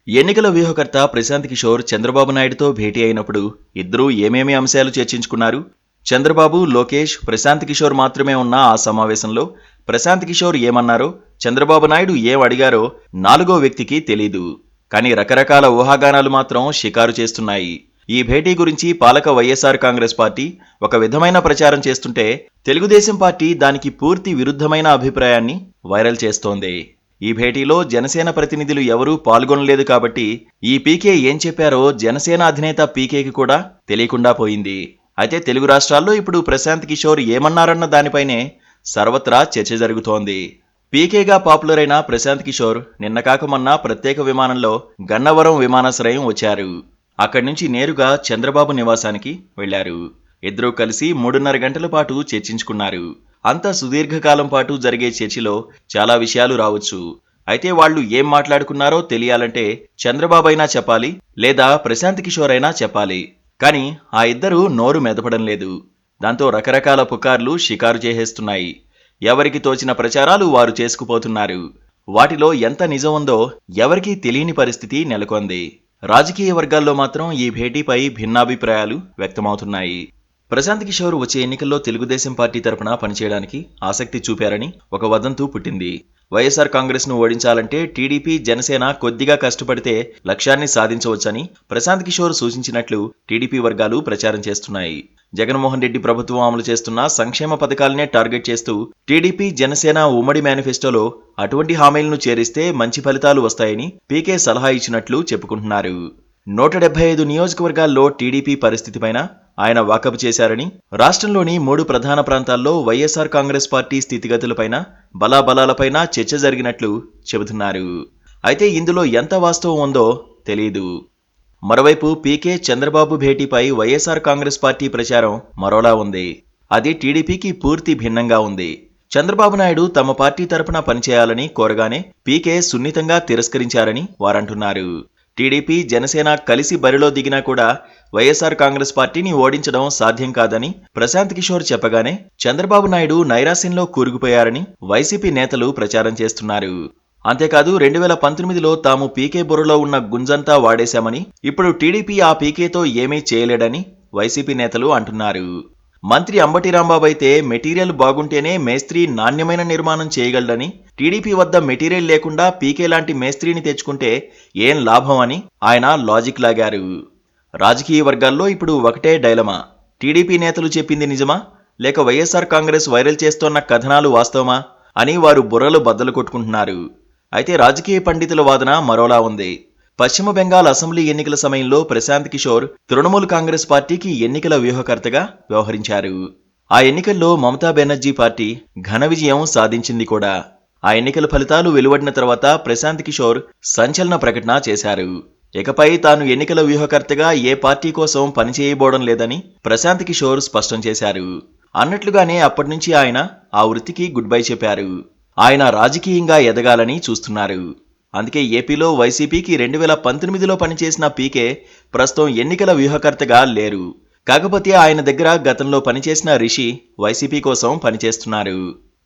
ఎన్నికల వ్యూహకర్త ప్రశాంత్ కిషోర్ చంద్రబాబు నాయుడుతో భేటీ అయినప్పుడు ఇద్దరూ ఏమేమి అంశాలు చర్చించుకున్నారు? చంద్రబాబు, లోకేష్, ప్రశాంత్ కిషోర్ మాత్రమే ఉన్న ఆ సమావేశంలో ప్రశాంత్ కిషోర్ ఏమన్నారో, చంద్రబాబు నాయుడు ఏం అడిగారో నాలుగో వ్యక్తికి తెలీదు. కానీ రకరకాల ఊహాగానాలు మాత్రం షికారు చేస్తున్నాయి. ఈ భేటీ గురించి పాలక వైఎస్ఆర్ కాంగ్రెస్ పార్టీ ఒక విధమైన ప్రచారం చేస్తుంటే, తెలుగుదేశం పార్టీ దానికి పూర్తి విరుద్ధమైన అభిప్రాయాన్ని వైరల్ చేస్తోంది. ఈ భేటీలో జనసేన ప్రతినిధులు ఎవరూ పాల్గొనలేదు కాబట్టి ఈ పీకే ఏం చెప్పారో జనసేన అధినేత పీకేకి కూడా తెలియకుండా పోయింది. అయితే తెలుగు రాష్ట్రాల్లో ఇప్పుడు ప్రశాంత్ కిషోర్ ఏమన్నారన్న దానిపైనే సర్వత్రా చర్చ జరుగుతోంది. పీకేగా పాపులర్ అయిన ప్రశాంత్ కిషోర్ నిన్న కాక మొన్న ప్రత్యేక విమానంలో గన్నవరం విమానాశ్రయం వచ్చారు. అక్కడి నుంచి నేరుగా చంద్రబాబు నివాసానికి వెళ్లారు. ఇద్దరూ కలిసి 3.5 గంటల పాటు చర్చించుకున్నారు. అంత సుదీర్ఘకాలం పాటు జరిగే చర్చలో చాలా విషయాలు రావచ్చు. అయితే వాళ్లు ఏం మాట్లాడుకున్నారో తెలియాలంటే చంద్రబాబు అయినా చెప్పాలి, లేదా ప్రశాంత్ కిషోర్ అయినా చెప్పాలి. కానీ ఆ ఇద్దరు నోరు మెదపడం లేదు. దాంతో రకరకాల పుకార్లు షికారు చేసేస్తున్నాయి. ఎవరికి తోచిన ప్రచారాలు వారు చేసుకుపోతున్నారు. వాటిలో ఎంత నిజం ఉందో ఎవరికీ తెలియని పరిస్థితి నెలకొంది. రాజకీయ వర్గాల్లో మాత్రం ఈ భేటీపై భిన్నాభిప్రాయాలు వ్యక్తమవుతున్నాయి. ప్రశాంత్ కిషోర్ వచ్చే ఎన్నికల్లో తెలుగుదేశం పార్టీ తరపున పనిచేయడానికి ఆసక్తి చూపారని ఒక వదంతు పుట్టింది. వైఎస్ఆర్ కాంగ్రెస్ ను ఓడించాలంటే టీడీపీ, జనసేన కొద్దిగా కష్టపడితే లక్ష్యాన్ని సాధించవచ్చని ప్రశాంత్ కిషోర్ సూచించినట్లు టీడీపీ వర్గాలు ప్రచారం చేస్తున్నాయి. జగన్మోహన్ రెడ్డి ప్రభుత్వం అమలు చేస్తున్న సంక్షేమ పథకాలనే టార్గెట్ చేస్తూ టీడీపీ, జనసేన ఉమ్మడి మేనిఫెస్టోలో అటువంటి హామీలను చేరిస్తే మంచి ఫలితాలు వస్తాయని పీకే సలహా ఇచ్చినట్లు చెప్పుకుంటున్నారు. 175 నియోజకవర్గాల్లో టీడీపీ పరిస్థితిపైన ఆయన వాకబు చేశారని, రాష్ట్రంలోని 3 ప్రధాన ప్రాంతాల్లో వైఎస్ఆర్ కాంగ్రెస్ పార్టీ స్థితిగతులపైన, బలాబలాలపైన చర్చ జరిగినట్లు చెబుతున్నారు. అయితే ఇందులో ఎంత వాస్తవం ఉందో తెలీదు. మరోవైపు పీకే, చంద్రబాబు భేటీపై వైఎస్ఆర్ కాంగ్రెస్ పార్టీ ప్రచారం మరోలా ఉంది. అది టీడీపీకి పూర్తి భిన్నంగా ఉంది. చంద్రబాబు నాయుడు తమ పార్టీ తరపున పనిచేయాలని కోరగానే పీకే సున్నితంగా తిరస్కరించారని వారంటున్నారు. టీడీపీ, జనసేన కలిసి బరిలో దిగినా కూడా వైఎస్ఆర్ కాంగ్రెస్ పార్టీని ఓడించడం సాధ్యం కాదని ప్రశాంత్ కిషోర్ చెప్పగానే చంద్రబాబు నాయుడు నైరాశ్యంలో కూరుకుపోయారని వైసీపీ నేతలు ప్రచారం చేస్తున్నారు. అంతేకాదు 2019లో తాము పీకే బుర్రలో ఉన్న గుంజంతా వాడేశామని, ఇప్పుడు టీడీపీ ఆ పీకేతో ఏమీ చేయలేడని వైసీపీ నేతలు అంటున్నారు. మంత్రి అంబటి రాంబాబు అయితే మెటీరియల్ బాగుంటేనే మేస్త్రీ నాణ్యమైన నిర్మాణం చేయగలడని, టీడీపీ వద్ద మెటీరియల్ లేకుండా పీకే లాంటి మేస్త్రీని తెచ్చుకుంటే ఏం లాభం అని ఆయన లాజిక్ లాగారు. రాజకీయ వర్గాల్లో ఇప్పుడు ఒకటే డైలమా. టీడీపీ నేతలు చెప్పింది నిజమా, లేక వైఎస్ఆర్ కాంగ్రెస్ వైరల్ చేస్తోన్న కథనాలు వాస్తవమా అని వారు బుర్రలు బద్దలు కొట్టుకుంటున్నారు. అయితే రాజకీయ పండితుల వాదన మరోలా ఉంది. పశ్చిమ బెంగాల్ అసెంబ్లీ ఎన్నికల సమయంలో ప్రశాంత్ కిషోర్ తృణమూల్ కాంగ్రెస్ పార్టీకి ఎన్నికల వ్యూహకర్తగా వ్యవహరించారు. ఆ ఎన్నికల్లో మమతా బెనర్జీ పార్టీ ఘన విజయం సాధించింది కూడా. ఆ ఎన్నికల ఫలితాలు వెలువడిన తర్వాత ప్రశాంత్ కిషోర్ సంచలన ప్రకటన చేశారు. ఇకపై తాను ఎన్నికల వ్యూహకర్తగా ఏ పార్టీ కోసం పనిచేయబోవడం లేదని ప్రశాంత్ కిషోర్ స్పష్టం చేశారు. అన్నట్లుగానే అప్పటినుంచి ఆయన ఆ వృత్తికి గుడ్ బై చెప్పారు. ఆయన రాజకీయంగా ఎదగాలని చూస్తున్నారు. అందుకే ఏపీలో వైసీపీకి 2019లో పనిచేసిన పీకే ప్రస్తుతం ఎన్నికల వ్యూహకర్తగా లేరు. కాకపోతే ఆయన దగ్గర గతంలో పనిచేసిన రిషి వైసీపీ కోసం పనిచేస్తున్నారు.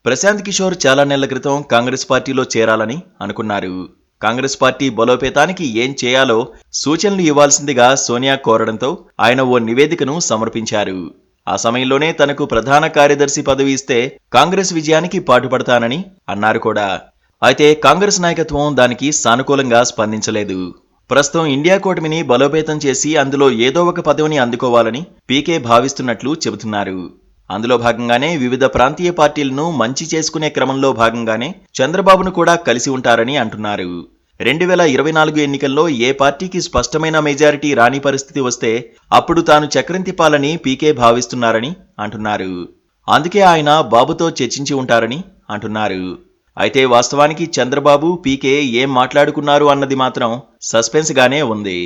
ప్రశాంత్ కిషోర్ చాలా నెలల క్రితం కాంగ్రెస్ పార్టీలో చేరాలని అనుకున్నారు. కాంగ్రెస్ పార్టీ బలోపేతానికి ఏం చేయాలో సూచనలు ఇవ్వాల్సిందిగా సోనియా కోరడంతో ఆయన ఓ నివేదికను సమర్పించారు. ఆ సమయంలోనే తనకు ప్రధాన కార్యదర్శి పదవి ఇస్తే కాంగ్రెస్ విజయానికి పాటుపడతానని అన్నారు కూడా. అయితే కాంగ్రెస్ నాయకత్వం దానికి సానుకూలంగా స్పందించలేదు. ప్రస్తుతం ఇండియా కూటమిని బలోపేతం చేసి అందులో ఏదో ఒక పదవిని అందుకోవాలని పీకే భావిస్తున్నట్లు చెబుతున్నారు. అందులో భాగంగానే వివిధ ప్రాంతీయ పార్టీలను మంచి చేసుకునే క్రమంలో భాగంగానే చంద్రబాబును కూడా కలిసి ఉంటారని అంటున్నారు. 2024 ఎన్నికల్లో ఏ పార్టీకి స్పష్టమైన మెజారిటీ రాని పరిస్థితి వస్తే అప్పుడు తాను చక్రం తిప్పాలని పీకే భావిస్తున్నారని అంటున్నారు. అందుకే ఆయన బాబుతో చర్చించి ఉంటారని అంటున్నారు. అయితే వాస్తవానికి చంద్రబాబు, పీకే ఏం మాట్లాడుకున్నారు అన్నది మాత్రం సస్పెన్స్ గానే ఉంది.